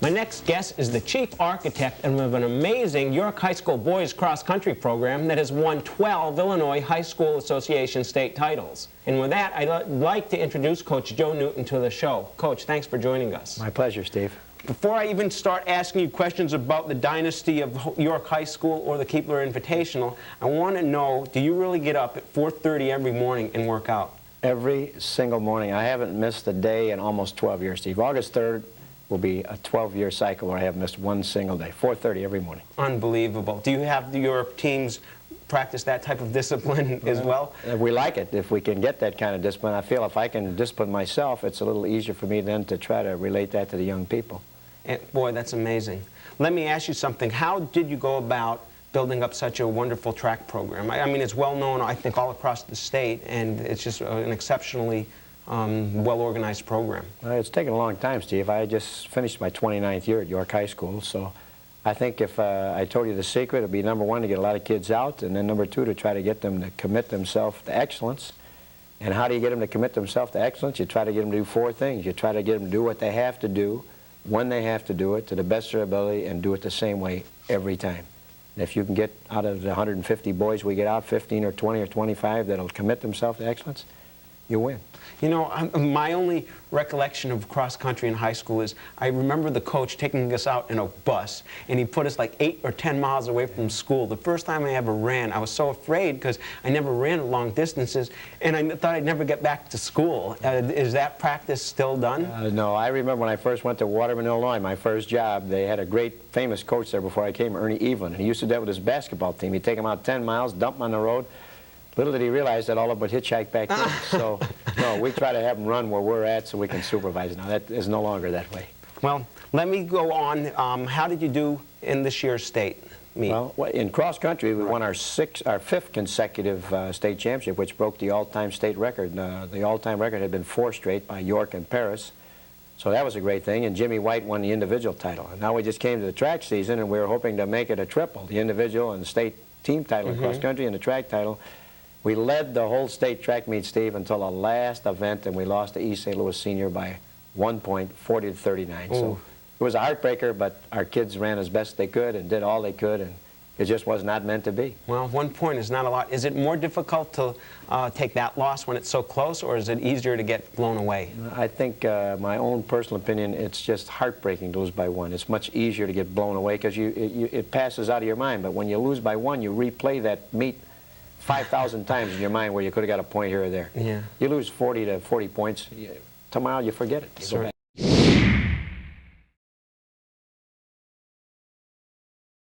My next guest is the chief architect of an amazing York High School boys cross-country program that has won 12 Illinois High School Association state titles. And with that, I'd like to introduce Coach Joe Newton to the show. Coach, thanks for joining us. My pleasure, Steve. Before I even start asking you questions about the dynasty of York High School or the Keebler Invitational, I want to know, do you really get up at 4:30 every morning and work out? Every single morning. I haven't missed a day in almost 12 years, Steve. August 3rd will be a 12-year cycle where I haven't missed one single day. 4:30 every morning. Unbelievable. Do you have your teams practice that type of discipline as well? We like it if we can get that kind of discipline. I feel if I can discipline myself, it's a little easier for me then to try to relate that to the young people. And boy, that's amazing. Let me ask you something. How did you go about building up such a wonderful track program? I mean, it's well known, I think, all across the state, and it's just an exceptionally well-organized program. It's taken a long time, Steve. I just finished my 29th year at York High School, so I think if I told you the secret, it would be #1 to get a lot of kids out, and then #2 to try to get them to commit themselves to excellence. And how do you get them to commit themselves to excellence? You try to get them to do 4 things. You try to get them to do what they have to do, when they have to do it, to the best of their ability, and do it the same way every time. And if you can get out of the 150 boys we get out, 15 or 20 or 25 that'll commit themselves to excellence, you win. You know, my only recollection of cross-country in high school is I remember the coach taking us out in a bus, and he put us like 8 or 10 miles away from school. The first time I ever ran, I was so afraid because I never ran long distances, and I thought I'd never get back to school. Is that practice still done? No, I remember when I first went to Waterman, Illinois, my first job, they had a great famous coach there before I came, Ernie Evelyn, and he used to do that with his basketball team. He'd take them out 10 miles, dump them on the road. Little did he realize that all of them would hitchhike back in. So, no, we try to have them run where we're at so we can supervise. Now, that is no longer that way. Well, let me go on. How did you do in this year's state meet? Well, in cross country, we won our 5th consecutive state championship, which broke the all-time state record. The all-time record had been 4 straight by York and Paris. So that was a great thing, and Jimmy White won the individual title. And now we just came to the track season, and we were hoping to make it a triple, the individual and the state team title in cross country and the track title. We led the whole state track meet, Steve, until the last event, and we lost to East St. Louis Senior by 1 point, 40-39. So it was a heartbreaker, but our kids ran as best they could and did all they could, and it just was not meant to be. Well, 1 point is not a lot. Is it more difficult to take that loss when it's so close, or is it easier to get blown away? I think, my own personal opinion, it's just heartbreaking to lose by 1. It's much easier to get blown away because it passes out of your mind. But when you lose by 1, you replay that meet 5,000 times in your mind where you could have got a point here or there. Yeah. You lose 40 to 40 points, tomorrow you forget it. You go back.